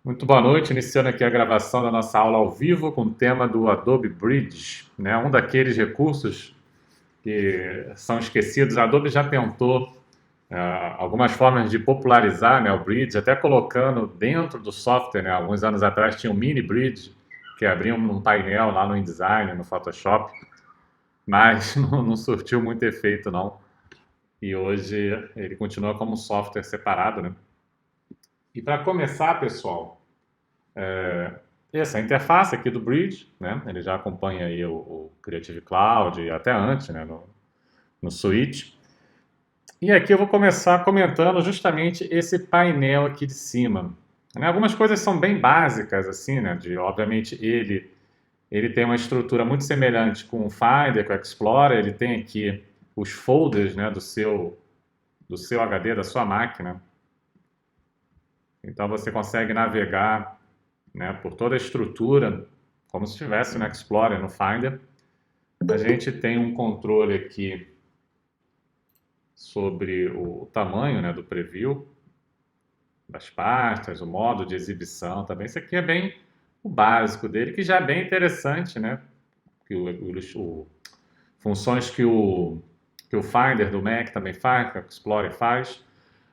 Muito boa noite, iniciando aqui a gravação da nossa aula ao vivo com o tema do Adobe Bridge, né? Um daqueles recursos que são esquecidos. A Adobe já tentou algumas formas de popularizar, né, o Bridge, até colocando dentro do software, né? Alguns anos atrás tinha o Mini Bridge, que abria um painel lá no InDesign, no Photoshop, mas não surtiu muito efeito, não. E hoje ele continua como software separado, né? E para começar, pessoal, essa é a interface aqui do Bridge, né? Ele já acompanha aí o Creative Cloud e até antes, né? No Switch. E aqui eu vou começar comentando justamente esse painel aqui de cima. Né? Algumas coisas são bem básicas, assim, né? Obviamente ele tem uma estrutura muito semelhante com o Finder, com o Explorer. Ele tem aqui os folders, né? Do seu HD, da sua máquina. Então você consegue navegar, né, por toda a estrutura, como se estivesse no Explorer, no Finder. A gente tem um controle aqui sobre o tamanho, né, do preview, das pastas, o modo de exibição também. Isso aqui é bem o básico dele, que já é bem interessante, né? Que funções que o Finder do Mac também faz, que o Explorer faz.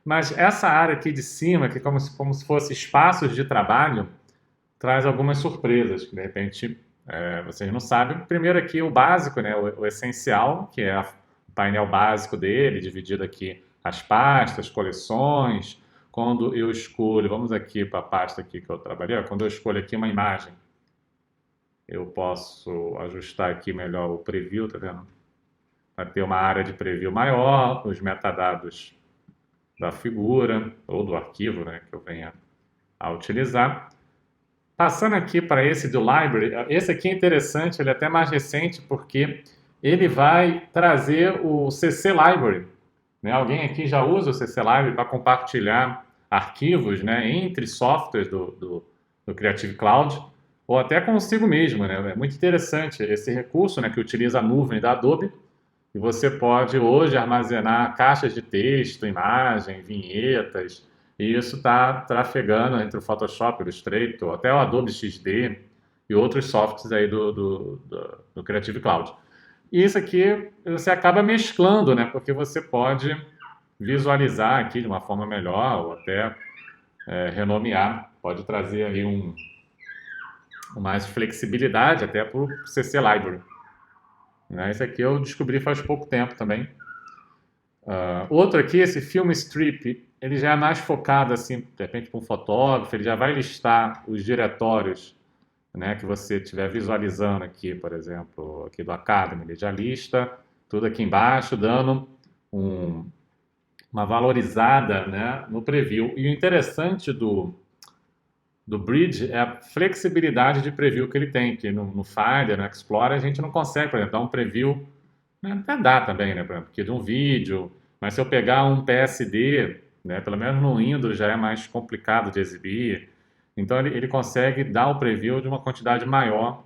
Mas essa área aqui de cima, que é como se fosse espaços de trabalho, traz algumas surpresas, que de repente vocês não sabem. Primeiro aqui o básico, né, o essencial, que é o painel básico dele, dividido aqui as pastas, coleções. Quando eu escolho, vamos aqui para a pasta aqui que eu trabalhei, quando eu escolho aqui uma imagem, eu posso ajustar aqui melhor o preview, tá vendo? Vai ter uma área de preview maior, os metadados da figura ou do arquivo, né, que eu venha a utilizar. Passando aqui para esse do Library, esse aqui é interessante, ele é até mais recente, porque ele vai trazer o CC Library. Né? Alguém aqui já usa o CC Library para compartilhar arquivos, né, entre softwares do Creative Cloud, ou até consigo mesmo. Né? É muito interessante esse recurso, né, que utiliza a nuvem da Adobe, e você pode hoje armazenar caixas de texto, imagem, vinhetas, e isso está trafegando entre o Photoshop, o Illustrator, até o Adobe XD e outros softwares aí do Creative Cloud. E isso aqui você acaba mesclando, né? Porque você pode visualizar aqui de uma forma melhor ou até renomear. Pode trazer aí mais flexibilidade até para o CC Library. Né? Isso aqui eu descobri faz pouco tempo também. Outro aqui, esse filme strip, ele já é mais focado assim, de repente para um fotógrafo, ele já vai listar os diretórios, né, que você estiver visualizando aqui, por exemplo, aqui do Academy, ele já lista tudo aqui embaixo, dando um, uma valorizada, né, no preview. E o interessante do Bridge é a flexibilidade de preview que ele tem, que no Finder, no Explorer, a gente não consegue, por exemplo, dar um preview, né, até dá também, né, por exemplo, aqui de um vídeo, mas se eu pegar um PSD, né, pelo menos no Windows já é mais complicado de exibir, então ele consegue dar o preview de uma quantidade maior,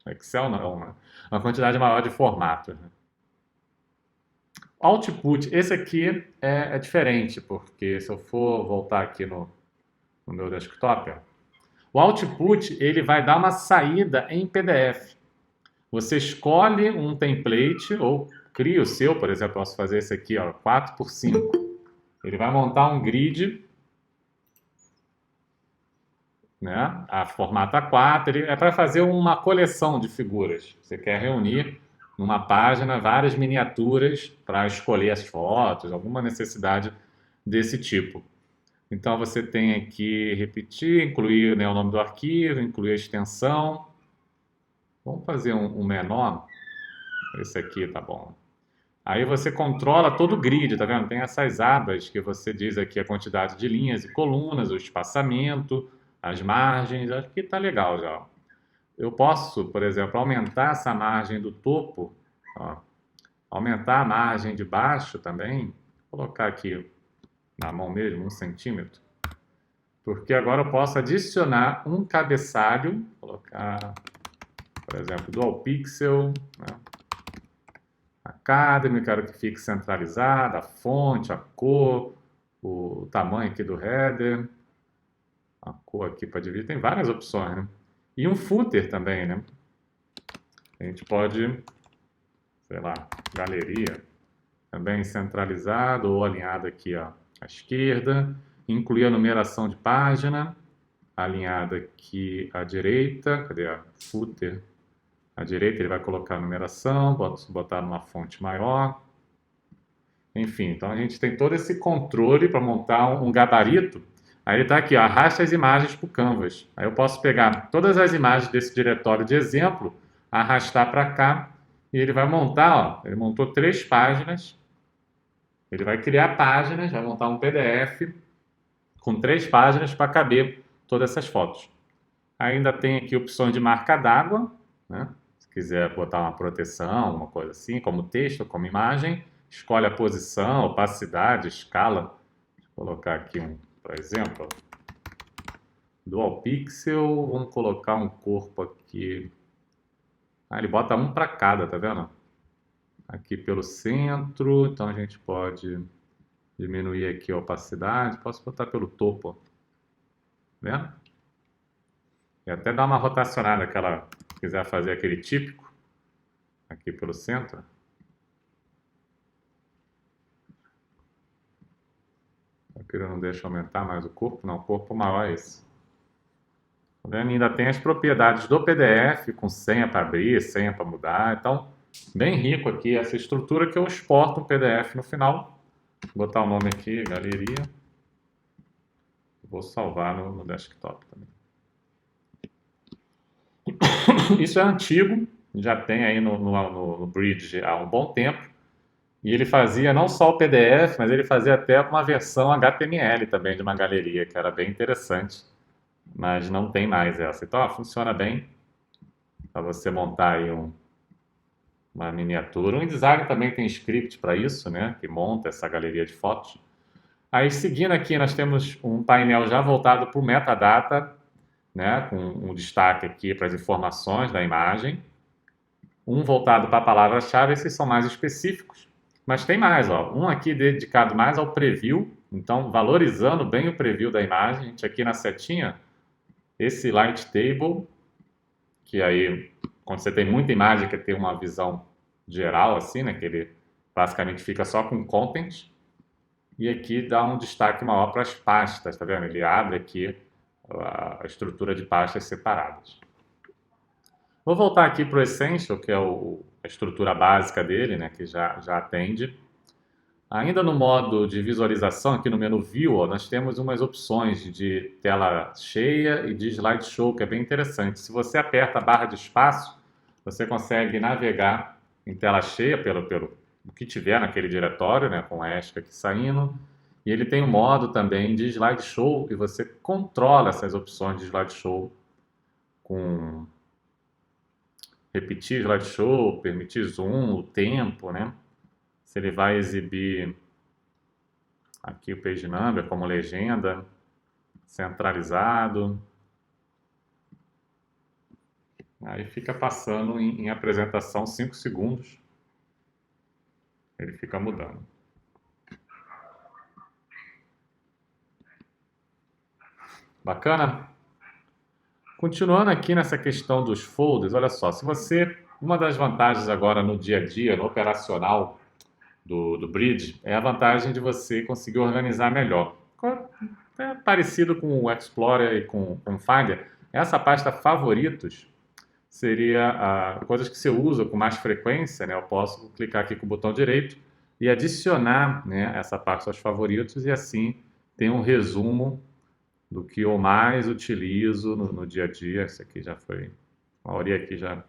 Excel não, né, uma quantidade maior de formatos. Né. Output, esse aqui é diferente, porque se eu for voltar aqui no meu desktop, ó, o output ele vai dar uma saída em PDF. Você escolhe um template ou cria o seu, por exemplo, eu posso fazer esse aqui, ó, 4x5. Ele vai montar um grid, né, a formato A4, ele é para fazer uma coleção de figuras. Você quer reunir numa página várias miniaturas para escolher as fotos, alguma necessidade desse tipo. Então você tem aqui repetir, incluir, né, o nome do arquivo, incluir a extensão. Vamos fazer um menor. Esse aqui tá bom. Aí você controla todo o grid, tá vendo? Tem essas abas que você diz aqui a quantidade de linhas e colunas, o espaçamento, as margens. Acho que tá legal já. Eu posso, por exemplo, aumentar essa margem do topo, ó, aumentar a margem de baixo também. Vou colocar aqui na mão mesmo, 1 centímetro. Porque agora eu posso adicionar um cabeçalho, colocar, por exemplo, Dual Pixel, né? Academy, quero que fique centralizada, a fonte, a cor, o tamanho aqui do header, a cor aqui para dividir, tem várias opções, né? E um footer também, né? A gente pode, sei lá, galeria, também centralizado ou alinhado aqui ó, à esquerda, incluir a numeração de página, alinhado aqui à direita, cadê a footer? À direita ele vai colocar a numeração, botar numa fonte maior. Enfim, então a gente tem todo esse controle para montar um gabarito. Aí ele está aqui, ó, arrasta as imagens para o Canvas. Aí eu posso pegar todas as imagens desse diretório de exemplo, arrastar para cá, e ele vai montar, ó, ele montou 3 páginas, ele vai criar páginas, vai montar um PDF com 3 páginas para caber todas essas fotos. Ainda tem aqui opções de marca d'água, né? Se quiser botar uma proteção, uma coisa assim, como texto, como imagem, escolhe a posição, opacidade, escala. Deixa eu colocar aqui por exemplo, Dual Pixel, vamos colocar um corpo aqui. Ah, ele bota um para cada, tá vendo? Aqui pelo centro, então a gente pode diminuir aqui a opacidade, posso botar pelo topo, tá vendo? E até dar uma rotacionada, aquela, se quiser fazer aquele típico, aqui pelo centro. Aqui eu não deixo aumentar mais o corpo, não, o corpo maior é esse. Tá vendo? Ainda tem as propriedades do PDF, com senha para abrir, senha para mudar, então, bem rico aqui, essa estrutura que eu exporto um PDF no final. Vou botar o nome aqui, galeria. Vou salvar no desktop também. Isso é antigo, já tem aí no Bridge há um bom tempo. E ele fazia não só o PDF, mas ele fazia até uma versão HTML também de uma galeria, que era bem interessante. Mas não tem mais essa. Então, ó, funciona bem para você montar aí uma miniatura. O InDesign também tem script para isso, né? Que monta essa galeria de fotos. Aí, seguindo aqui, nós temos um painel já voltado para o metadata, né? Com um destaque aqui para as informações da imagem. Um voltado para a palavra-chave, esses são mais específicos. Mas tem mais, ó. Um aqui dedicado mais ao preview, então valorizando bem o preview da imagem. A gente aqui na setinha, esse Light Table, que aí, quando você tem muita imagem, quer ter uma visão geral, assim, né? Que ele basicamente fica só com content. E aqui dá um destaque maior para as pastas, tá vendo? Ele abre aqui a estrutura de pastas separadas. Vou voltar aqui para o Essential, que é a estrutura básica dele, né, que já atende. Ainda no modo de visualização, aqui no menu View, ó, nós temos umas opções de tela cheia e de slideshow, que é bem interessante. Se você aperta a barra de espaço, você consegue navegar em tela cheia pelo que tiver naquele diretório, né, com a ESC aqui saindo. E ele tem um modo também de slideshow, e você controla essas opções de slideshow com repetir slideshow, permitir zoom, o tempo, né? Se ele vai exibir aqui o page number como legenda, centralizado. Aí fica passando em apresentação 5 segundos. Ele fica mudando. Bacana? Continuando aqui nessa questão dos folders, olha só, se você, uma das vantagens agora no dia a dia, no operacional do Bridge, é a vantagem de você conseguir organizar melhor. É parecido com o Explorer e com o Finder. Essa pasta favoritos seria coisas que você usa com mais frequência, né? Eu posso clicar aqui com o botão direito e adicionar, né, essa pasta aos favoritos e assim tem um resumo do que eu mais utilizo no dia a dia. Esse aqui já foi, a maioria aqui já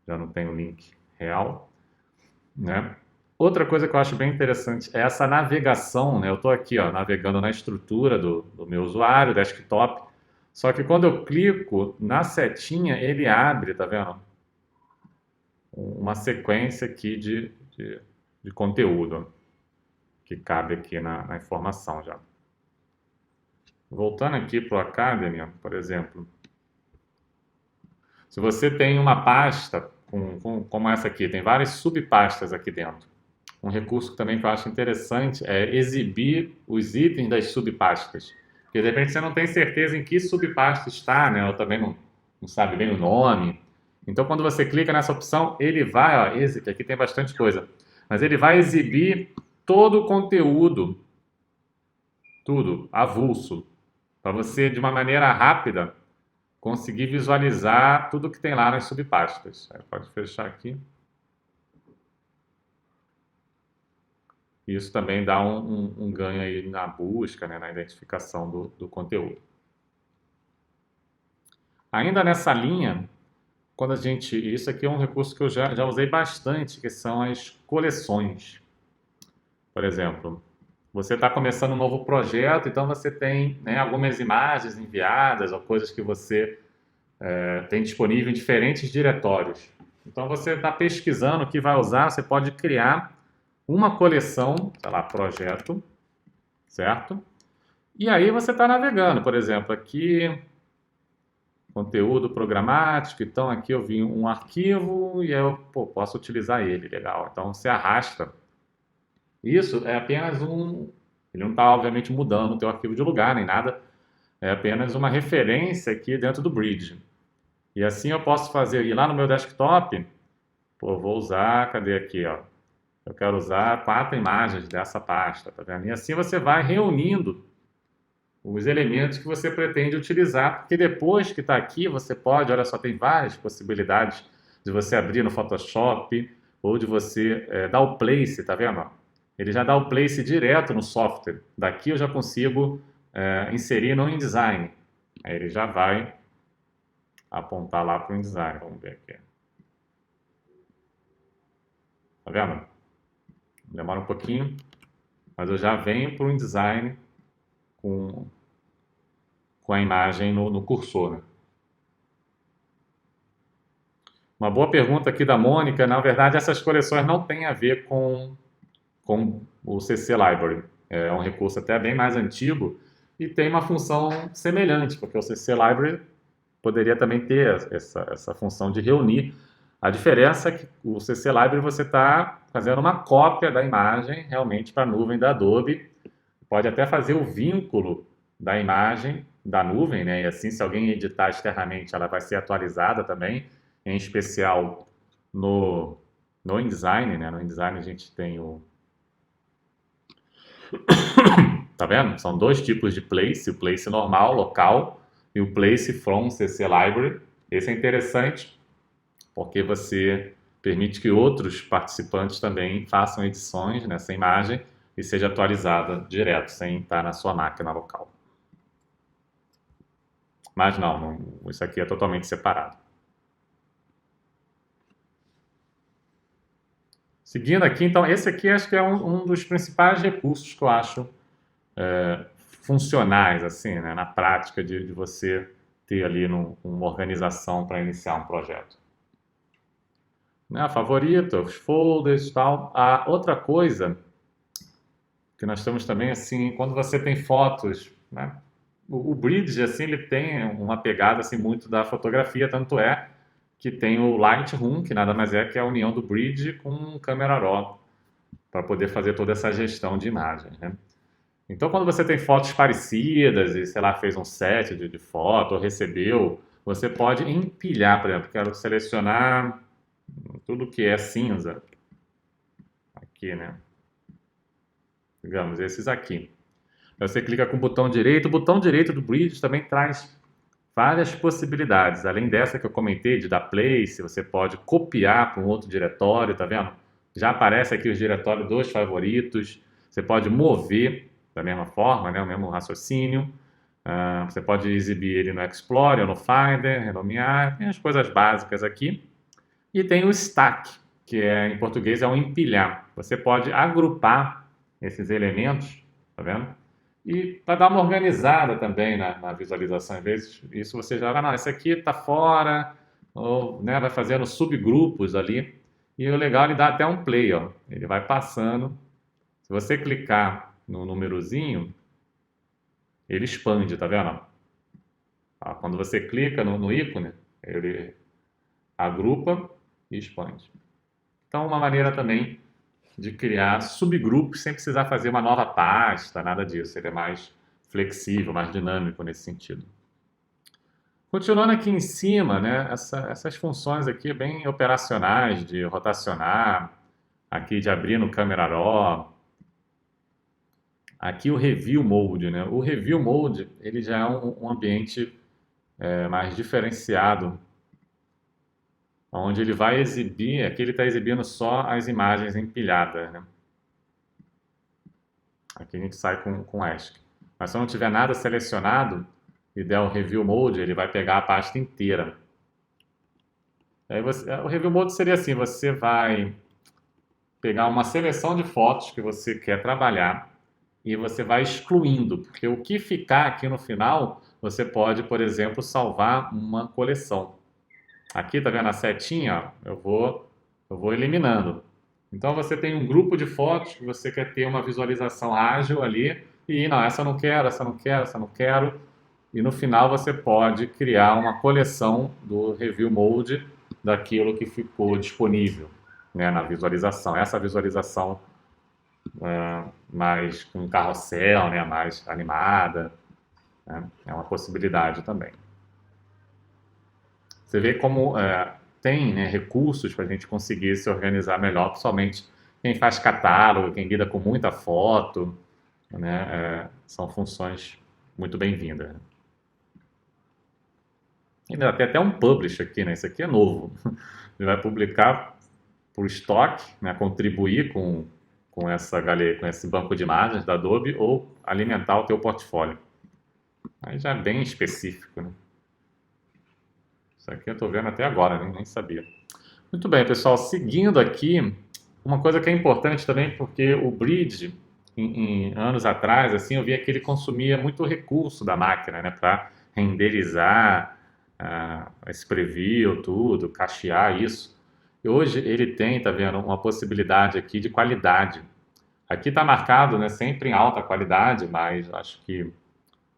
não tem o link real, né? Outra coisa que eu acho bem interessante é essa navegação, né? Eu estou aqui, ó, navegando na estrutura do meu usuário, desktop, só que quando eu clico na setinha, ele abre, tá vendo? Uma sequência aqui de conteúdo que cabe aqui na informação já. Voltando aqui para o Academy, por exemplo, se você tem uma pasta como essa aqui, tem várias subpastas aqui dentro. Um recurso também que eu acho interessante é exibir os itens das subpastas. Porque de repente você não tem certeza em que subpasta está, né? Ou também não sabe bem o nome. Então, quando você clica nessa opção, ele vai, ó, esse aqui tem bastante coisa, mas ele vai exibir todo o conteúdo, tudo, avulso, para você, de uma maneira rápida, conseguir visualizar tudo que tem lá nas subpastas. Aí pode fechar aqui. Isso também dá um ganho aí na busca, né, na identificação do conteúdo. Ainda nessa linha, quando a gente... Isso aqui é um recurso que eu já usei bastante, que são as coleções. Por exemplo, você está começando um novo projeto, então você tem, né, algumas imagens enviadas ou coisas que você tem disponível em diferentes diretórios. Então você está pesquisando o que vai usar, você pode criar uma coleção, sei lá, projeto, certo? E aí você está navegando, por exemplo, aqui, conteúdo programático, então aqui eu vi um arquivo e eu posso utilizar ele, legal. Então você arrasta. Isso é apenas ele não está obviamente mudando o teu arquivo de lugar nem nada, é apenas uma referência aqui dentro do Bridge. E assim eu posso fazer, ir lá no meu desktop, vou usar, cadê aqui, ó? Eu quero usar 4 imagens dessa pasta, tá vendo? E assim você vai reunindo os elementos que você pretende utilizar, porque depois que está aqui, você pode, olha só, tem várias possibilidades de você abrir no Photoshop ou de você dar o place, tá vendo? Ele já dá o place direto no software. Daqui eu já consigo inserir no InDesign. Aí ele já vai apontar lá para o InDesign. Vamos ver aqui. Tá vendo? Demora um pouquinho, mas eu já venho para o InDesign com a imagem no cursor, né? Uma boa pergunta aqui da Mônica. Na verdade, essas coleções não têm a ver com o CC Library. É um recurso até bem mais antigo e tem uma função semelhante, porque o CC Library poderia também ter essa função de reunir. A diferença é que o CC Library você está fazendo uma cópia da imagem realmente para a nuvem da Adobe. Pode até fazer o vínculo da imagem da nuvem, né? E assim, se alguém editar externamente, ela vai ser atualizada também, em especial no InDesign, né? No InDesign a gente tem tá vendo? São dois tipos de place, o place normal, local, e o place from CC Library. Esse é interessante porque você permite que outros participantes também façam edições nessa imagem e seja atualizada direto, sem estar na sua máquina local. Mas não, isso aqui é totalmente separado. Seguindo aqui, então, esse aqui acho que é um dos principais recursos que eu acho funcionais, assim, né, na prática de você ter ali uma organização para iniciar um projeto. Né, favorito, os folders e tal. A outra coisa que nós temos também, assim, quando você tem fotos, né, o Bridge, assim, ele tem uma pegada, assim, muito da fotografia, tanto é que tem o Lightroom, que nada mais é que a união do Bridge com o Camera Raw, para poder fazer toda essa gestão de imagens, né? Então, quando você tem fotos parecidas e, sei lá, fez um set de foto ou recebeu, você pode empilhar, por exemplo, quero selecionar tudo que é cinza, aqui, né? Digamos, esses aqui. Você clica com o botão direito do Bridge também traz várias possibilidades. Além dessa que eu comentei, de dar place, você pode copiar para um outro diretório, tá vendo? Já aparece aqui os diretórios dos favoritos. Você pode mover da mesma forma, né? O mesmo raciocínio. Você pode exibir ele no Explorer, no Finder, renomear, tem as coisas básicas aqui. E tem o stack, que em português é um empilhar. Você pode agrupar esses elementos, tá vendo? E para dar uma organizada também na visualização, às vezes isso você já vai, não, esse aqui está fora, ou né, vai fazendo subgrupos ali. E o legal é ele dá até um play, ó. Ele vai passando. Se você clicar no númerozinho, ele expande, tá vendo? Quando você clica no ícone, ele agrupa e expande. Então, uma maneira também de criar subgrupos sem precisar fazer uma nova pasta, nada disso. Ele é mais flexível, mais dinâmico nesse sentido. Continuando aqui em cima, né, essas funções aqui bem operacionais de rotacionar, aqui de abrir no Camera Raw, aqui o Review Mode, né? O Review Mode ele já é um ambiente mais diferenciado, onde ele vai exibir, aqui ele está exibindo só as imagens empilhadas, né? Aqui a gente sai com ESC. Mas se eu não tiver nada selecionado e der o Review Mode, ele vai pegar a pasta inteira. Aí o Review Mode seria assim, você vai pegar uma seleção de fotos que você quer trabalhar e você vai excluindo, porque o que ficar aqui no final, você pode, por exemplo, salvar uma coleção. Aqui, tá vendo a setinha? Ó, eu vou eliminando. Então você tem um grupo de fotos que você quer ter uma visualização ágil ali e não, essa eu não quero, essa eu não quero, essa eu não quero. E no final você pode criar uma coleção do Review Mode daquilo que ficou disponível, né, na visualização. Essa visualização mais com carrossel, né, mais animada, né, é uma possibilidade também. Você vê como tem, né, recursos para a gente conseguir se organizar melhor, principalmente quem faz catálogo, quem lida com muita foto, né, são funções muito bem-vindas. Ainda tem até um publish aqui, né? Isso aqui é novo. Ele vai publicar por estoque, né? Contribuir com essa galeria, com esse banco de imagens da Adobe ou alimentar o teu portfólio. Aí já é bem específico, né? Isso aqui eu estou vendo até agora, nem sabia. Muito bem, pessoal. Seguindo aqui, uma coisa que é importante também, porque o Bridge, em anos atrás, assim, eu via que ele consumia muito recurso da máquina, né? Para renderizar esse preview, tudo, cachear isso. E hoje ele tem, tá vendo, uma possibilidade aqui de qualidade. Aqui está marcado, né, sempre em alta qualidade, mas acho que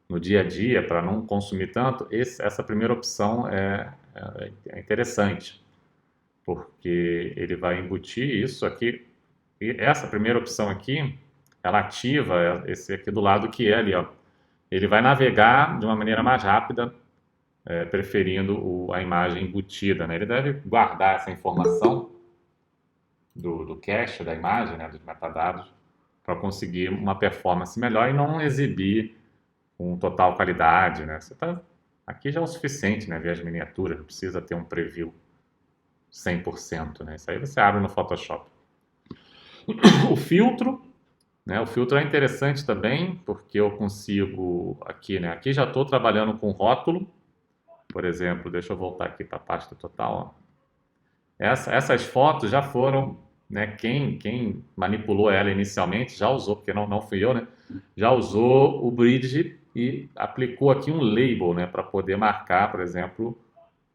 no dia a dia, para não consumir tanto, essa primeira opção é interessante, porque ele vai embutir isso aqui. E essa primeira opção aqui, ela ativa esse aqui do lado que é ali, ó. Ele vai navegar de uma maneira mais rápida, preferindo a imagem embutida, né? Ele deve guardar essa informação do cache da imagem, né, dos metadados, para conseguir uma performance melhor e não exibir com total qualidade, né? Aqui já é o suficiente, né, ver as miniaturas, não precisa ter um preview 100%, né? Isso aí você abre no Photoshop. O filtro, né? O filtro é interessante também, porque eu consigo aqui, né? Aqui já estou trabalhando com rótulo. Por exemplo, deixa eu voltar aqui para a pasta total. Ó. Essas fotos já foram, né, quem manipulou ela inicialmente já usou, porque não fui eu, né? Já usou o Bridge e aplicou aqui um label, né, para poder marcar, por exemplo,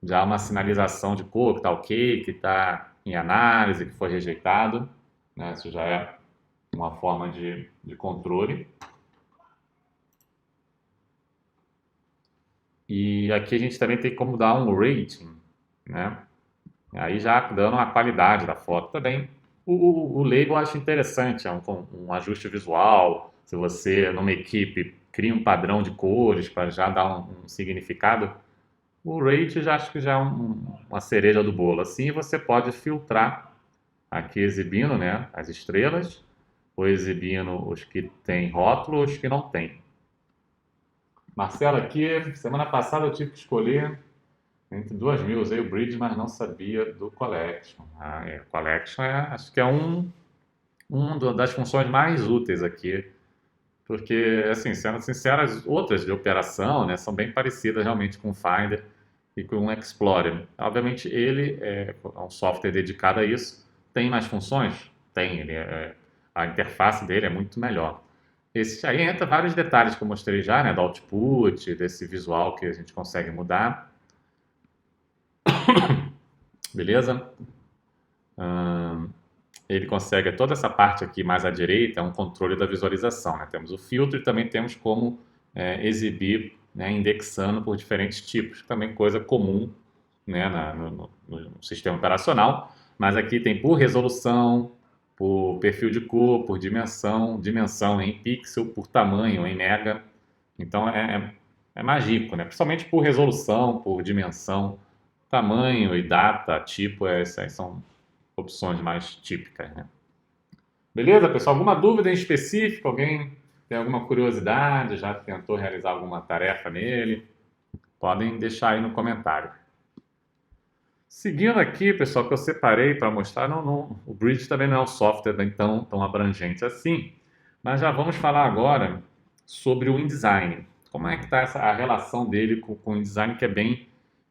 já uma sinalização de cor, que está ok, que está em análise, que foi rejeitado. Né? Isso já é uma forma de controle. E aqui a gente também tem como dar um rating, né? Aí já dando a qualidade da foto também. O label eu acho interessante, é um ajuste visual. Se você, numa equipe, cria um padrão de cores para já dar um significado, o rate já acho que já é uma cereja do bolo. Assim você pode filtrar aqui exibindo, né, as estrelas, ou exibindo os que têm rótulo ou os que não têm. Marcelo, aqui, semana passada eu tive que escolher entre duas mil. Usei o Bridge, mas não sabia do Collection. Collection acho que é das funções mais úteis aqui, porque, assim, sendo sincero, as outras de operação, né, são bem parecidas realmente com o Finder e com o Explorer. Obviamente, ele é um software dedicado a isso. Tem mais funções? Tem. A interface dele é muito melhor. Esse aí entra vários detalhes que eu mostrei já, né, do output, desse visual que a gente consegue mudar. Beleza? Ele consegue toda essa parte aqui mais à direita, é um controle da visualização, né? Temos o filtro e também temos como exibir, né, indexando por diferentes tipos, também coisa comum, né, no sistema operacional, mas aqui tem por resolução, por perfil de cor, por dimensão em pixel, por tamanho em mega, Então é mais rico, né? Principalmente por resolução, por dimensão, tamanho e data, tipo, essas são opções mais típicas, né? Beleza, pessoal? Alguma dúvida em específico? Alguém tem alguma curiosidade? Já tentou realizar alguma tarefa nele? Podem deixar aí no comentário. Seguindo aqui, pessoal, que eu separei para mostrar, o Bridge também não é um software tão abrangente assim, mas já vamos falar agora sobre o InDesign. Como é que está a relação dele com o InDesign, que é bem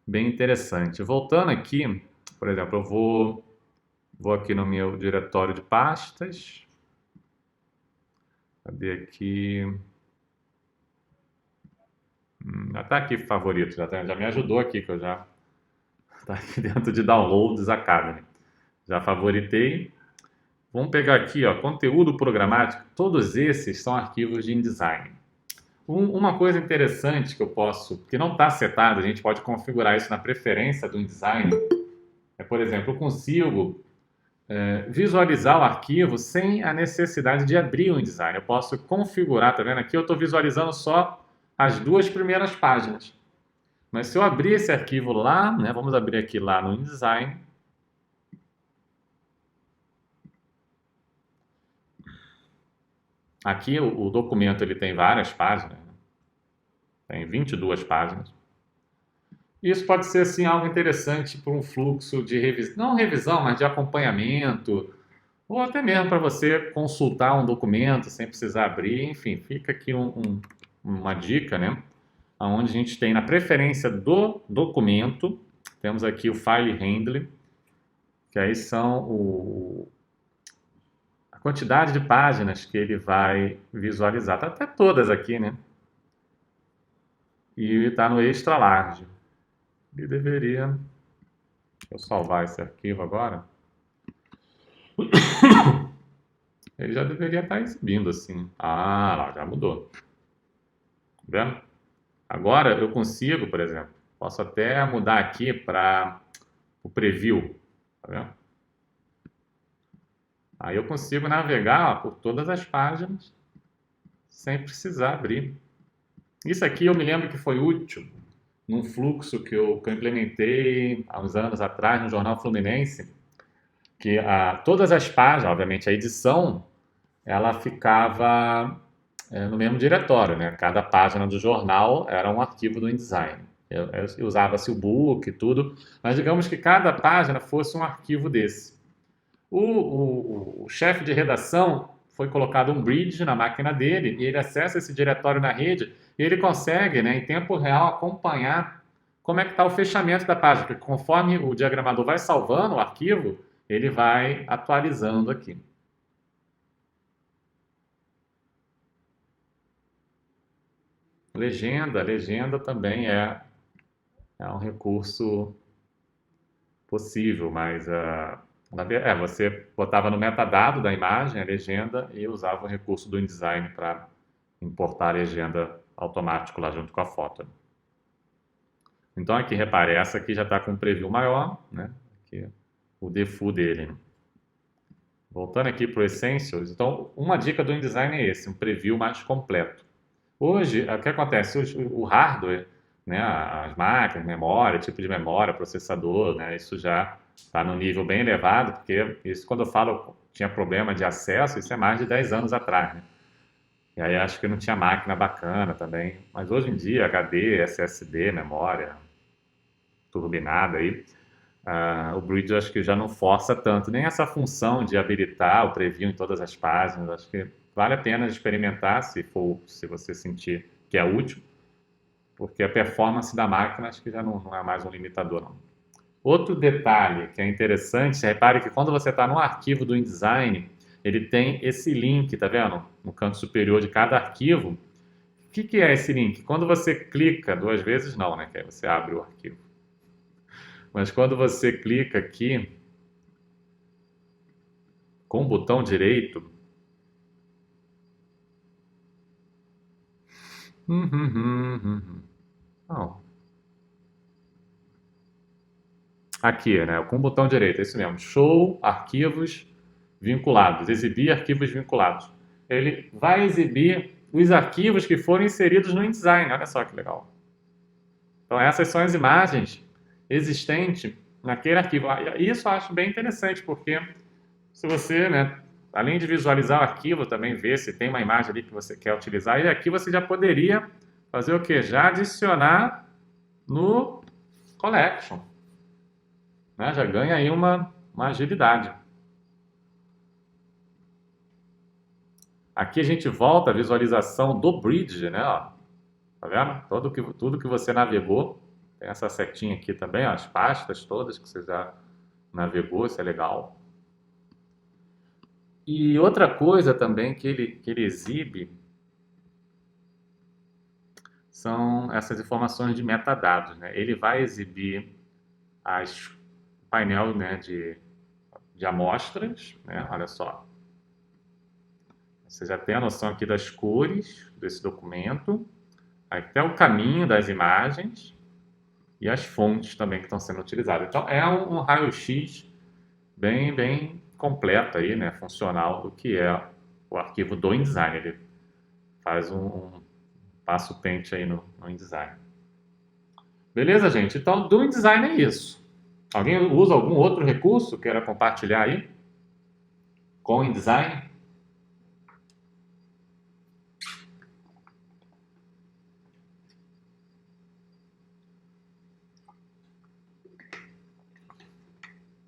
interessante. Voltando aqui, por exemplo, eu vou aqui no meu diretório de pastas. Cadê aqui? Já está aqui favorito, já me ajudou aqui, que eu já está aqui dentro de Downloads Academy. Já favoritei. Vamos pegar aqui, ó, conteúdo programático. Todos esses são arquivos de InDesign. Uma coisa interessante que não está setado, a gente pode configurar isso na preferência do InDesign, por exemplo, eu consigo visualizar o arquivo sem a necessidade de abrir o InDesign. Eu posso configurar, tá vendo aqui? Eu estou visualizando só as 2 primeiras páginas. Mas se eu abrir esse arquivo lá, né, vamos abrir aqui lá no InDesign. Aqui o documento ele tem várias páginas, né? Tem 22 páginas. Isso pode ser assim algo interessante para um fluxo de revisão, não revisão, mas de acompanhamento, ou até mesmo para você consultar um documento sem precisar abrir. Enfim, fica aqui uma dica, né? Onde a gente tem na preferência do documento, temos aqui o File Handling, que aí são a quantidade de páginas que ele vai visualizar. Tá até todas aqui, né? E está no Extra Large. E deveria... Deixa eu salvar esse arquivo agora. Ele já deveria estar exibindo assim. Ah, lá, já mudou. Tá vendo? Agora eu consigo, por exemplo, posso até mudar aqui para o preview. Tá vendo? Aí eu consigo navegar, ó, por todas as páginas sem precisar abrir. Isso aqui eu me lembro que foi útil num fluxo que eu implementei há uns anos atrás no Jornal Fluminense, que todas as páginas, obviamente a edição, ela ficava no mesmo diretório, né? Cada página do jornal era um arquivo do InDesign. Usava-se o book e tudo, mas digamos que cada página fosse um arquivo desse. O chefe de redação foi colocado um bridge na máquina dele e ele acessa esse diretório na rede e ele consegue, né, em tempo real, acompanhar como é que está o fechamento da página, porque conforme o diagramador vai salvando o arquivo, ele vai atualizando aqui. Legenda também é um recurso possível, mas você botava no metadado da imagem a legenda e usava o recurso do InDesign para importar a legenda automático lá junto com a foto. Então aqui, repare, essa aqui já está com um preview maior, né? Aqui, o default dele. Voltando aqui para o Essentials, então uma dica do InDesign é esse, um preview mais completo. Hoje, o que acontece? O hardware, né, as máquinas, memória, tipo de memória, processador, né, isso já está no nível bem elevado, porque isso, quando eu falo tinha problema de acesso, isso é mais de 10 anos atrás, né? E aí acho que não tinha máquina bacana também, mas hoje em dia HD, SSD, memória turbinada aí, o Bridge acho que já não força tanto, nem essa função de habilitar o preview em todas as páginas, acho que vale a pena experimentar se você sentir que é útil, porque a performance da máquina acho que já não é mais um limitador, não. Outro detalhe que é interessante, repare que quando você está no arquivo do InDesign, ele tem esse link, tá vendo? No canto superior de cada arquivo. O que é esse link? Quando você clica, 2 vezes não, né? Que aí você abre o arquivo. Mas quando você clica aqui, com o botão direito, não. Aqui, né? Com o botão direito, é isso mesmo. Show arquivos vinculados, exibir arquivos vinculados. Ele vai exibir os arquivos que foram inseridos no InDesign. Olha só que legal. Então, essas são as imagens existentes naquele arquivo. Isso eu acho bem interessante, porque se você, né, além de visualizar o arquivo, também ver se tem uma imagem ali que você quer utilizar, e aqui você já poderia fazer o quê? Já adicionar no Collection. Né? Já ganha aí uma agilidade. Aqui a gente volta à visualização do bridge, né? Ó, tá vendo? Tudo que você navegou. Tem essa setinha aqui também, ó, as pastas todas que você já navegou, isso é legal. E outra coisa também que ele exibe são essas informações de metadados, né? Ele vai exibir as painel, né, de amostras, né? Olha só. Você já tem a noção aqui das cores desse documento, até o caminho das imagens e as fontes também que estão sendo utilizadas. Então, é um raio-x bem completo aí, né, funcional do que é o arquivo do InDesign. Ele faz um passo pente aí no InDesign. Beleza, gente? Então, do InDesign é isso. Alguém usa algum outro recurso? Queira compartilhar aí com o InDesign?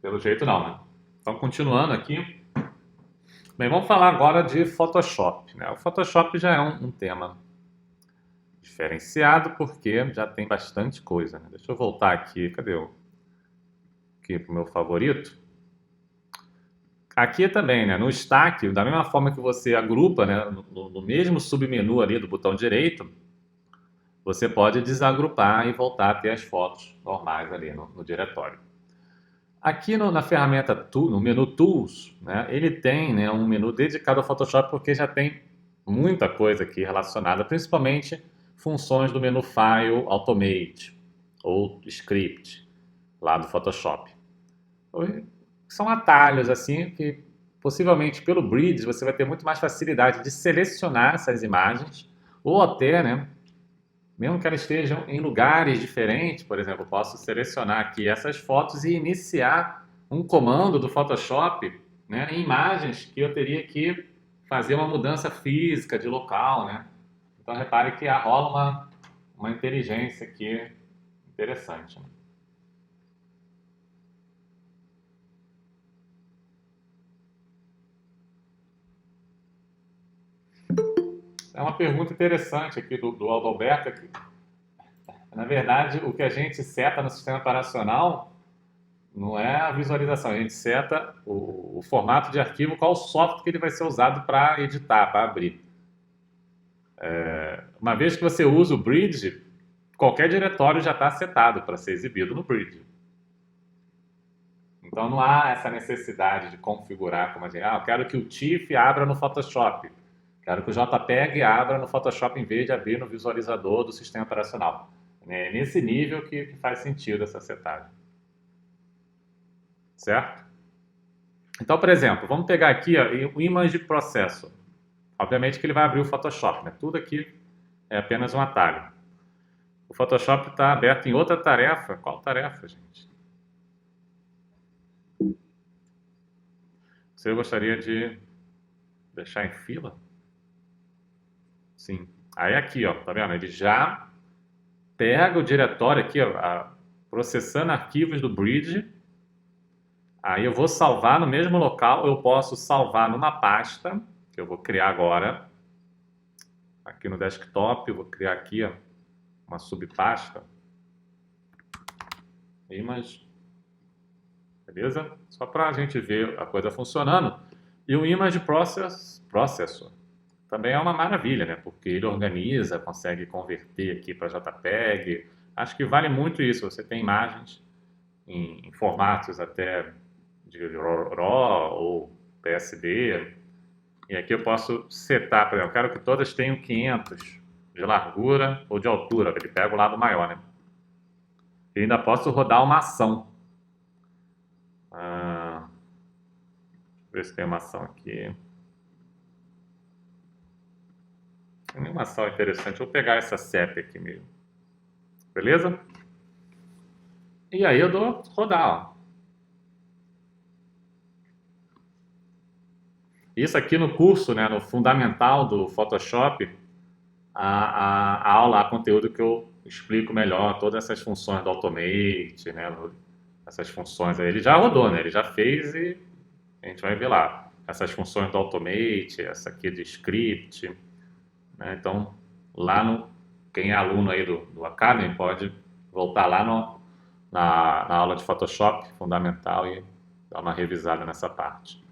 Pelo jeito não, né? Então, continuando aqui. Bem, vamos falar agora de Photoshop, né? O Photoshop já é um tema diferenciado porque já tem bastante coisa, né? Deixa eu voltar aqui, cadê o aqui pro meu favorito? Aqui também, né? No destaque, da mesma forma que você agrupa, né? No mesmo submenu ali do botão direito, você pode desagrupar e voltar a ter as fotos normais ali no diretório. Aqui na ferramenta no menu Tools, né, ele tem, né, um menu dedicado ao Photoshop porque já tem muita coisa aqui relacionada, principalmente funções do menu File, Automate ou Script lá do Photoshop. São atalhos assim que possivelmente pelo Bridge você vai ter muito mais facilidade de selecionar essas imagens ou até, né, mesmo que elas estejam em lugares diferentes, por exemplo, eu posso selecionar aqui essas fotos e iniciar um comando do Photoshop, né, em imagens que eu teria que fazer uma mudança física de local, né? Então repare que rola uma inteligência aqui interessante. Né? É uma pergunta interessante aqui do Adalberto. Aqui. Na verdade, o que a gente seta no sistema operacional não é a visualização, a gente seta o formato de arquivo, qual software que ele vai ser usado para editar, para abrir. Uma vez que você usa o Bridge, qualquer diretório já está setado para ser exibido no Bridge. Então não há essa necessidade de configurar como a gente, eu quero que o TIFF abra no Photoshop, quero que o JPEG abra no Photoshop em vez de abrir no visualizador do sistema operacional. É nesse nível que faz sentido essa setagem. Certo? Então, por exemplo, vamos pegar aqui ó, o Image Processor. Obviamente que ele vai abrir o Photoshop, né? Tudo aqui é apenas um atalho. O Photoshop está aberto em outra tarefa. Qual tarefa, gente? Você gostaria de deixar em fila? Sim. Aí aqui, ó, tá vendo? Ele já pega o diretório aqui, ó, processando arquivos do Bridge. Aí eu vou salvar no mesmo local. Eu posso salvar numa pasta que eu vou criar agora. Aqui no desktop, eu vou criar aqui ó, uma subpasta. Image. Beleza? Só para a gente ver a coisa funcionando. E o Image Processor também é uma maravilha, né? Porque ele organiza, consegue converter aqui para JPEG. Acho que vale muito isso. Você tem imagens em formatos até de RAW ou PSD. E aqui eu posso setar, por exemplo, eu quero que todas tenham 500 de largura ou de altura. Ele pega o lado maior, né? E ainda posso rodar uma ação. Deixa eu ver se tem uma ação aqui. Tem nenhuma sal interessante. Vou pegar essa sépia aqui mesmo. Beleza? E aí eu dou rodar, ó. Isso aqui no curso, né, no fundamental do Photoshop, a aula, a conteúdo que eu explico melhor todas essas funções do Automate, né, essas funções aí. Ele já rodou, né, ele já fez e a gente vai ver lá. Essas funções do Automate, essa aqui de script, né, então lá no, quem é aluno aí do Academy pode voltar lá na aula de Photoshop fundamental e dar uma revisada nessa parte.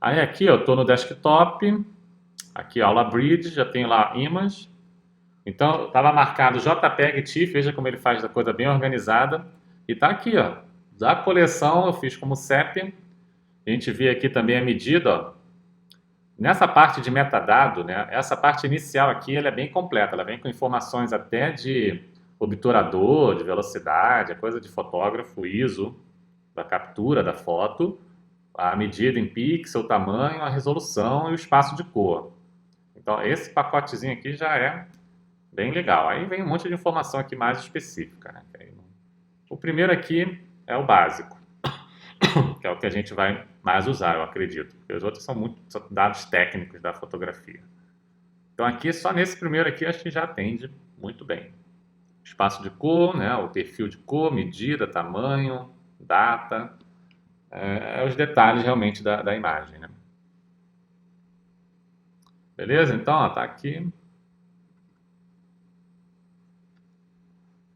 Aí aqui eu estou no desktop, aqui aula Bridge, já tem lá image. Então estava marcado JPEG TIFF, veja como ele faz a coisa bem organizada. E está aqui, ó, da coleção eu fiz como sépia. A gente vê aqui também a medida, ó. Nessa parte de metadado, né, essa parte inicial aqui ela é bem completa, ela vem com informações até de obturador, de velocidade, a coisa de fotógrafo, ISO, da captura da foto, a medida em pixel, o tamanho, a resolução e o espaço de cor. Então esse pacotezinho aqui já é bem legal. Aí vem um monte de informação aqui mais específica, né? O primeiro aqui é o básico, que é o que a gente vai mais usar, eu acredito. Porque os outros são dados técnicos da fotografia. Então aqui, só nesse primeiro aqui, acho que já atende muito bem. Espaço de cor, né? O perfil de cor, medida, tamanho, data, os detalhes realmente da imagem, né? Beleza? Então, ó, tá aqui.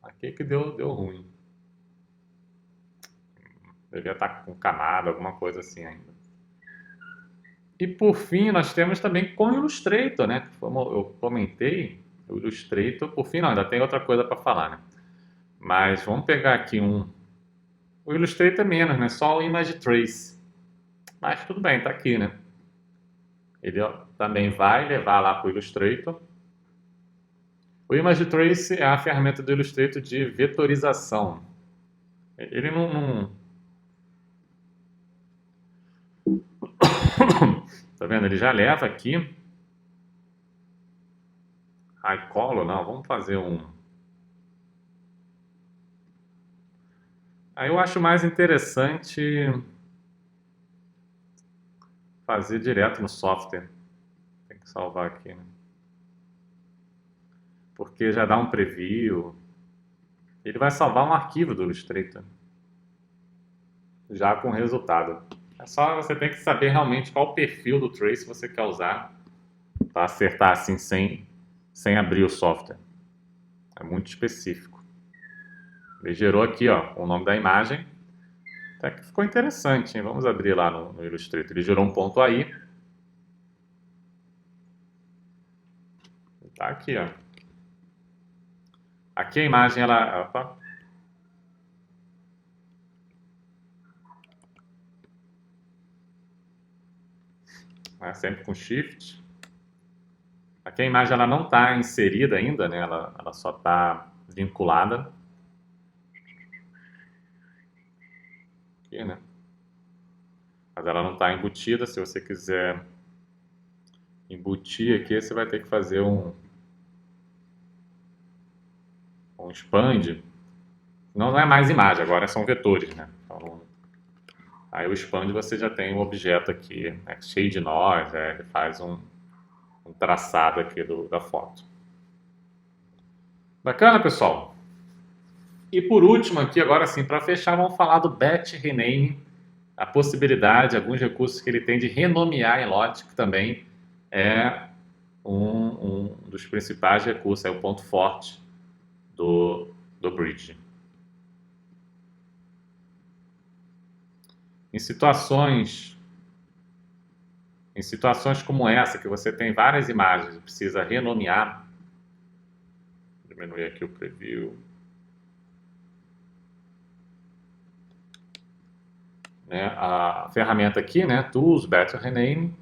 Aqui que deu ruim. Devia estar com camada, alguma coisa assim ainda. E por fim, nós temos também com o Illustrator, né? Como eu comentei, o Illustrator, por fim, não, ainda tem outra coisa para falar, né? Mas vamos pegar aqui o Illustrator é menos, né? Só o Image Trace. Mas tudo bem, tá aqui, né? Ele também vai levar lá para o Illustrator. O Image Trace é a ferramenta do Illustrator de vetorização. Ele não tá vendo? Ele já leva aqui. High Color, não, vamos fazer um. Aí eu acho mais interessante fazer direto no software. Tem que salvar aqui, né? Porque já dá um preview. Ele vai salvar um arquivo do Illustrator. Já com o resultado. É só você tem que saber realmente qual o perfil do trace você quer usar para acertar assim sem abrir o software. É muito específico. Ele gerou aqui, ó, o nome da imagem. Até que ficou interessante, hein? Vamos abrir lá no Illustrator. Ele gerou um ponto aí. Tá aqui, ó. Aqui a imagem, ela... Opa. É sempre com Shift. Aqui a imagem ela não está inserida ainda, né? Ela só está vinculada. Aqui, né? Mas ela não está embutida. Se você quiser embutir aqui, você vai ter que fazer um expand. Não é mais imagem, agora são vetores, né? Então, aí o expand você já tem um objeto aqui, né, cheio de nós, ele faz um traçado aqui da foto. Bacana, pessoal? E por último aqui, agora sim, para fechar, vamos falar do Batch Rename, a possibilidade, alguns recursos que ele tem de renomear em lote, que também é um dos principais recursos, é o ponto forte do Bridge. Em situações como essa, que você tem várias imagens e precisa renomear, vou diminuir aqui o preview, né, a ferramenta aqui, né, Tools, Batch Rename.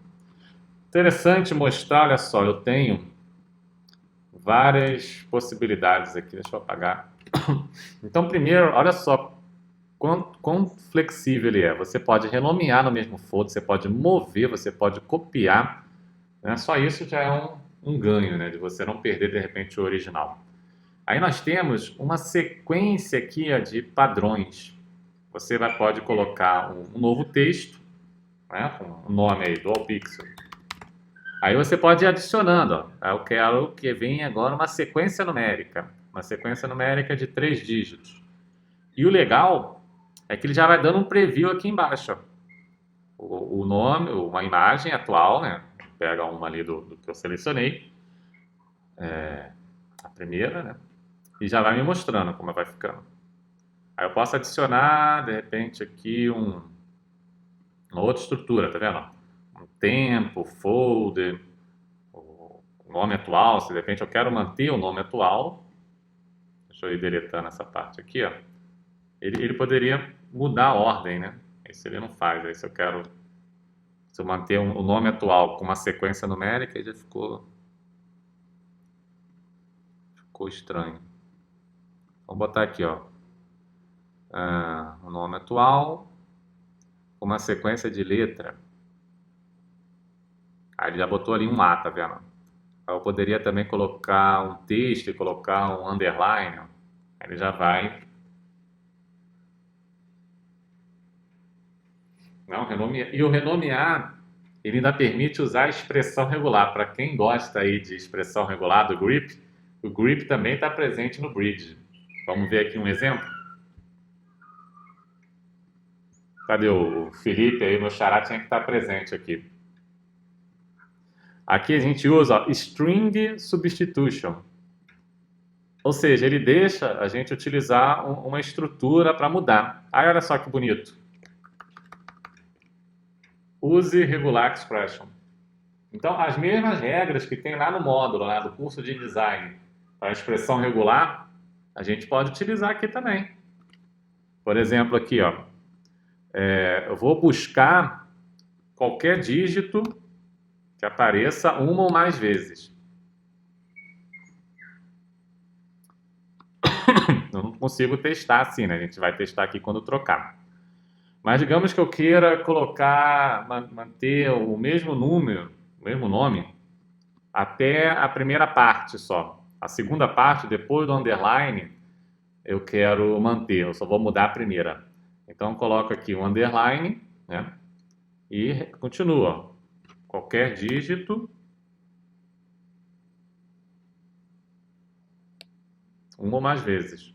Interessante mostrar, olha só, eu tenho várias possibilidades aqui, deixa eu apagar. Então, primeiro, olha só quão flexível ele é. Você pode renomear no mesmo folder, você pode mover, você pode copiar, né? Só isso já é um ganho, né? De você não perder, de repente, o original. Aí nós temos uma sequência aqui ó, de padrões. Você pode colocar um novo texto, né, com o nome aí, Dual Pixel. Aí você pode ir adicionando. Ó. Eu quero que venha agora uma sequência numérica. Uma sequência numérica de 3 dígitos. E o legal é que ele já vai dando um preview aqui embaixo. Ó. O nome, uma imagem atual, né? Pega uma ali do que eu selecionei. A primeira, né? E já vai me mostrando como vai ficando. Aí eu posso adicionar, de repente, aqui uma outra estrutura, tá vendo? Um tempo, folder, o nome atual, se de repente eu quero manter o nome atual, deixa eu ir deletando essa parte aqui, ó. Ele poderia mudar a ordem, né? Isso ele não faz. Aí se eu manter o nome atual com uma sequência numérica, aí já ficou estranho. Vamos botar aqui, ó. O nome atual com uma sequência de letra. Aí ele já botou ali um A, tá vendo? Aí eu poderia também colocar um texto e colocar um underline. Ó. Aí ele já vai. Não, renomear. E o renomear, ele ainda permite usar a expressão regular. Para quem gosta aí de expressão regular do grep, o grep também está presente no bridge. Vamos ver aqui um exemplo? Cadê o Felipe aí? Meu xará tinha que estar presente aqui. Aqui a gente usa ó, string substitution. Ou seja, ele deixa a gente utilizar uma estrutura para mudar. Aí olha só que bonito. Use regular expression. Então, as mesmas regras que tem lá no módulo, lá do curso de design, para a expressão regular, a gente pode utilizar aqui também. Por exemplo, aqui, ó, eu vou buscar qualquer dígito que apareça uma ou mais vezes. Eu não consigo testar assim, né? A gente vai testar aqui quando trocar. Mas digamos que eu queira colocar, manter o mesmo número, o mesmo nome, até a primeira parte só. A segunda parte, depois do underline, eu quero manter, eu só vou mudar a primeira. Então, eu coloco aqui o underline, né? E continua. Qualquer dígito, uma ou mais vezes.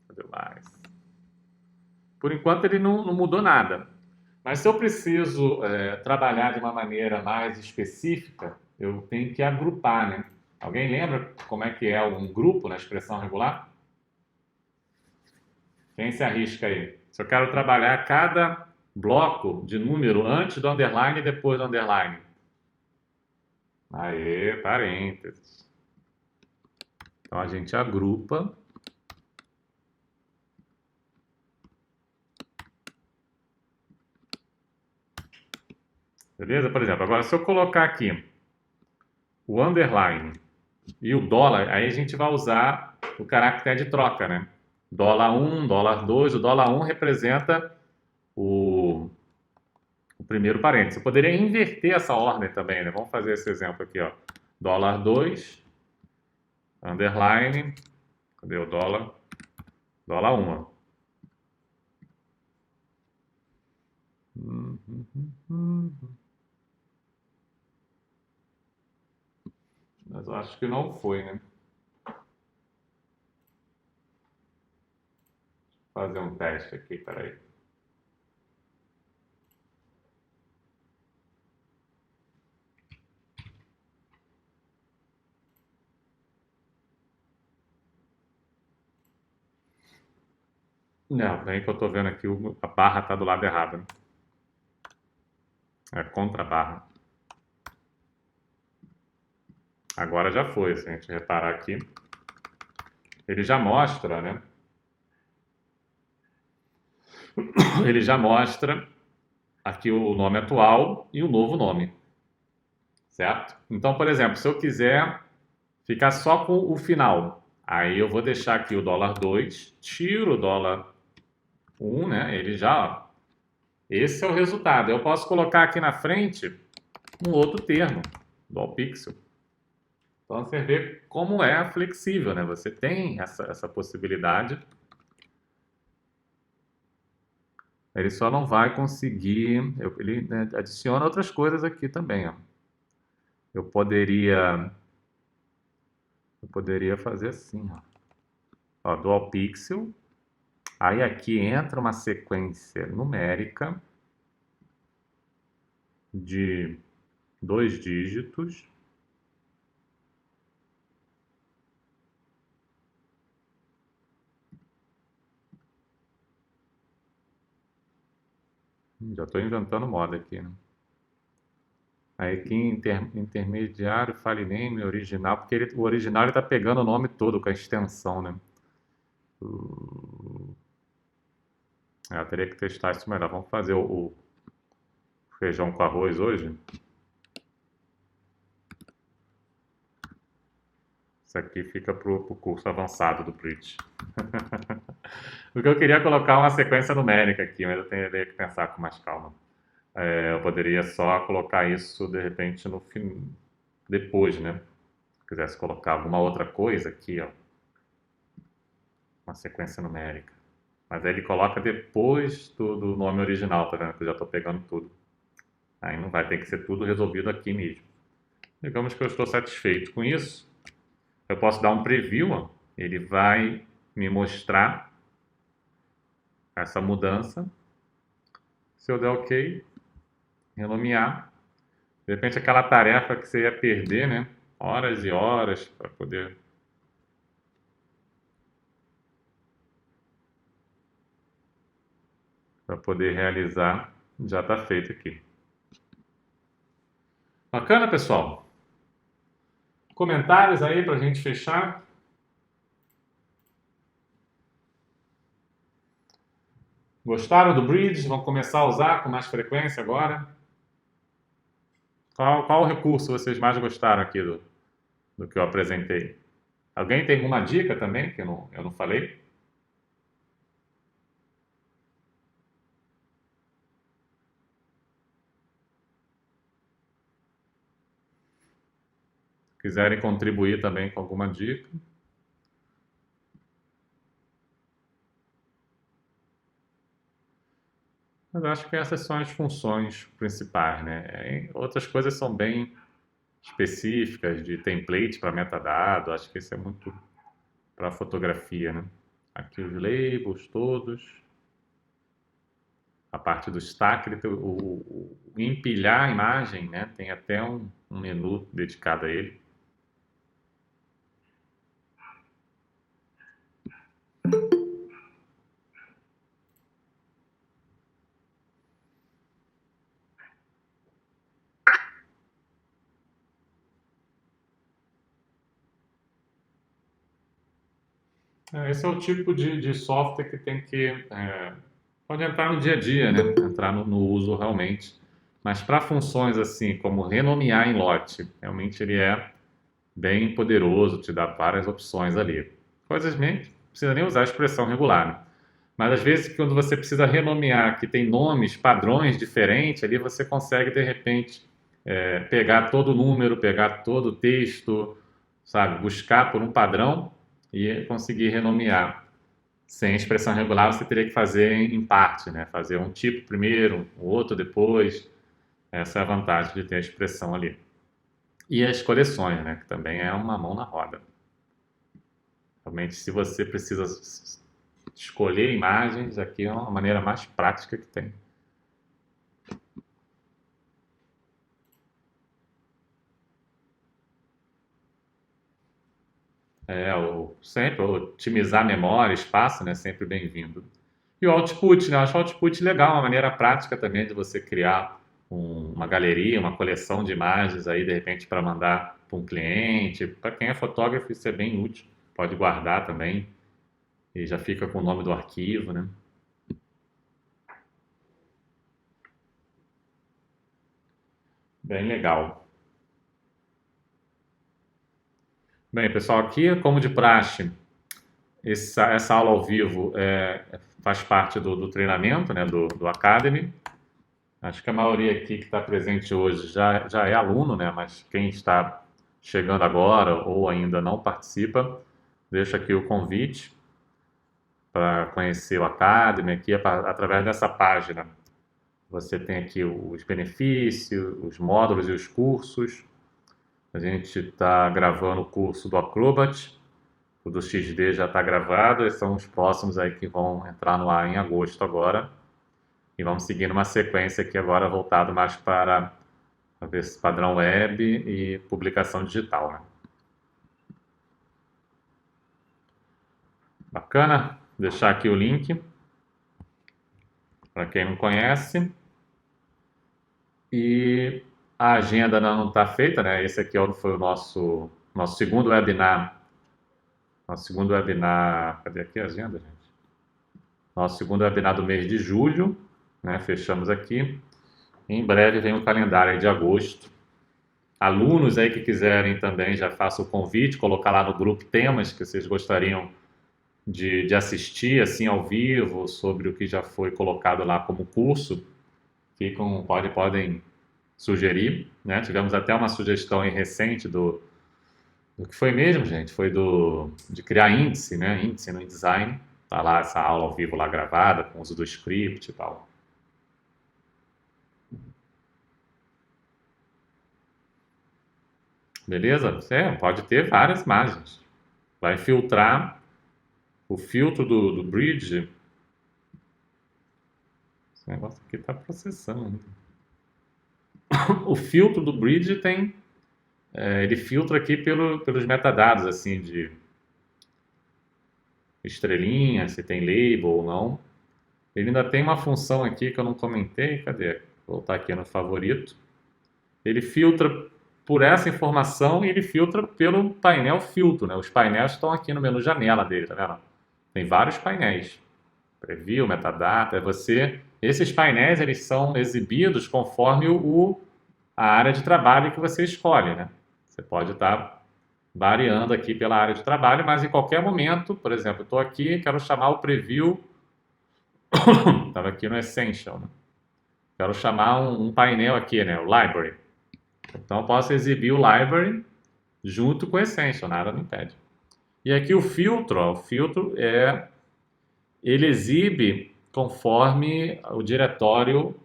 Cadê mais? Por enquanto, ele não mudou nada. Mas se eu preciso trabalhar de uma maneira mais específica, eu tenho que agrupar, né? Alguém lembra como é que é um grupo na expressão regular? Quem se arrisca aí? Se eu quero trabalhar cada bloco de número antes do underline e depois do underline. Aê, parênteses. Então a gente agrupa. Beleza? Por exemplo, agora se eu colocar aqui o underline e o dólar, aí a gente vai usar o caractere de troca, né? $1, $2, o $1 representa o primeiro parênteses. Eu poderia inverter essa ordem também, né? Vamos fazer esse exemplo aqui, ó. $2, underline, cadê o dólar? $1. Mas eu acho que não foi, né? Vou fazer um teste aqui, peraí. Não, bem que eu tô vendo aqui, a barra tá do lado errado. Né? É contra a barra. Agora já foi, se a gente reparar aqui. Ele já mostra, né? Ele já mostra aqui o nome atual e o novo nome. Certo? Então, por exemplo, se eu quiser ficar só com o final, aí eu vou deixar aqui o $2, tiro o $1, né? Ele já, ó, esse é o resultado. Eu posso colocar aqui na frente um outro termo, Dual Pixel. Então você vê como é flexível, né? Você tem essa possibilidade. Ele só não vai conseguir. Ele, né, adiciona outras coisas aqui também, ó. Eu poderia, eu poderia fazer assim, ó. Ó, Dual Pixel. Aí aqui entra uma sequência numérica de 2 dígitos. Já estou inventando moda aqui, né? Aí aqui intermediário, file name, original, porque o original está pegando o nome todo com a extensão, né? Eu teria que testar isso melhor. Vamos fazer o feijão com arroz hoje. Isso aqui fica para o curso avançado do Bridge. Porque eu queria colocar uma sequência numérica aqui, mas eu teria que pensar com mais calma. Eu poderia só colocar isso de repente no fim, depois, né? Se quisesse colocar alguma outra coisa aqui, ó, uma sequência numérica. Mas aí ele coloca depois do nome original, tá vendo? Que eu já estou pegando tudo. Aí não vai ter que ser tudo resolvido aqui mesmo. Digamos que eu estou satisfeito com isso. Eu posso dar um preview, ó. Ele vai me mostrar essa mudança. Se eu der OK, renomear, de repente aquela tarefa que você ia perder, né? Horas e horas para poder realizar, já está feito aqui. Bacana, pessoal? Comentários aí para a gente fechar? Gostaram do Bridge? Vão começar a usar com mais frequência agora? Qual recurso vocês mais gostaram aqui do que eu apresentei? Alguém tem alguma dica também que eu não falei? Quiserem contribuir também com alguma dica? Mas eu acho que essas são as funções principais, né? Outras coisas são bem específicas, de template para metadado, acho que isso é muito para fotografia, né? Aqui os labels todos, a parte do stack, o empilhar a imagem, né? Tem até um menu dedicado a ele. Esse é o tipo de software que tem que pode entrar no dia a dia, né? Entrar no uso realmente. Mas para funções assim, como renomear em lote, realmente ele é bem poderoso, te dá várias opções ali. Coisas bem, não precisa nem usar a expressão regular, né? Mas às vezes quando você precisa renomear, que tem nomes, padrões diferentes, ali você consegue de repente pegar todo o número, pegar todo o texto, sabe? Buscar por um padrão e conseguir renomear. Sem expressão regular, você teria que fazer em parte, né? Fazer um tipo primeiro, o outro depois. Essa é a vantagem de ter a expressão ali. E as coleções, né? Que também é uma mão na roda. Realmente, se você precisa escolher imagens, aqui é uma maneira mais prática que tem. Sempre otimizar a memória, espaço, né? Sempre bem-vindo. E o output, né? Eu acho o output legal, uma maneira prática também de você criar uma galeria, uma coleção de imagens aí, de repente, para mandar para um cliente. Para quem é fotógrafo, isso é bem útil. Pode guardar também e já fica com o nome do arquivo, né? Bem legal. Bem, pessoal, aqui, como de praxe, essa aula ao vivo faz parte do treinamento, né, do Academy. Acho que a maioria aqui que está presente hoje já é aluno, né? Mas quem está chegando agora ou ainda não participa, deixo aqui o convite para conhecer o Academy aqui através dessa página. Você tem aqui os benefícios, os módulos e os cursos. A gente está gravando o curso do Acrobat, o do XD já está gravado, esses são os próximos aí que vão entrar no ar em agosto agora. E vamos seguindo uma sequência aqui agora voltado mais para padrão web e publicação digital, né? Bacana? Deixar aqui o link para quem não conhece. E a agenda ainda não está feita, né? Esse aqui foi o nosso segundo webinar. Nosso segundo webinar. Cadê aqui a agenda, gente? Nosso segundo webinar do mês de julho, né? Fechamos aqui. Em breve vem o calendário de agosto. Alunos aí que quiserem também, já faço o convite, colocar lá no grupo temas que vocês gostariam de assistir assim ao vivo sobre o que já foi colocado lá como curso. Podem sugerir, né? Tivemos até uma sugestão aí recente do que foi mesmo, gente, foi de criar índice, né? Índice no InDesign. Tá lá essa aula ao vivo lá gravada, com o uso do script e tal. Beleza? Você pode ter várias imagens. Vai filtrar o filtro do Bridge. Esse negócio aqui está processando. O filtro do Bridge tem... ele filtra aqui pelos metadados, assim, de estrelinha, se tem label ou não. Ele ainda tem uma função aqui que eu não comentei. Cadê? Vou voltar aqui no favorito. Ele filtra por essa informação e ele filtra pelo painel filtro, né? Os painéis estão aqui no menu janela dele, tá vendo? Tem vários painéis. Preview, metadata, esses painéis eles são exibidos conforme a área de trabalho que você escolhe, né? Você pode estar variando aqui pela área de trabalho, mas em qualquer momento, por exemplo, eu estou aqui, quero chamar o preview, estava aqui no Essential, né? Quero chamar um painel aqui, né? O Library. Então eu posso exibir o Library junto com o Essential, nada me impede. E aqui o filtro, ó, ele exibe conforme o diretório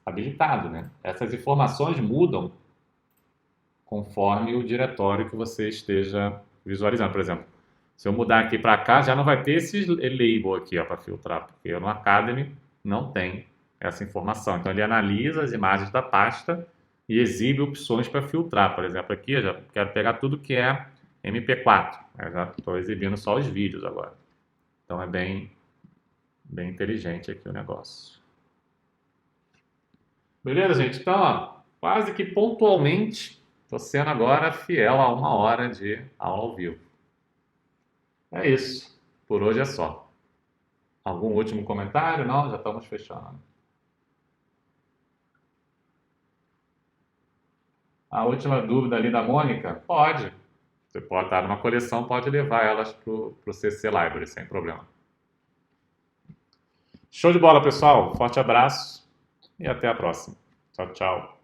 habilitado, né? Essas informações mudam conforme o diretório que você esteja visualizando. Por exemplo, se eu mudar aqui para cá, já não vai ter esse label aqui para filtrar, porque no Academy não tem essa informação. Então ele analisa as imagens da pasta e exibe opções para filtrar. Por exemplo, aqui eu já quero pegar tudo que é MP4. Eu já estou exibindo só os vídeos agora. Então é bem inteligente aqui o negócio. Beleza, gente? Então, ó, quase que pontualmente, estou sendo agora fiel a 1 hora de aula ao vivo. É isso. Por hoje é só. Algum último comentário? Não, já estamos fechando. A última dúvida ali da Mônica? Pode. Você pode estar numa coleção, pode levar elas para o CC Library, sem problema. Show de bola, pessoal. Forte abraço e até a próxima. Tchau, tchau.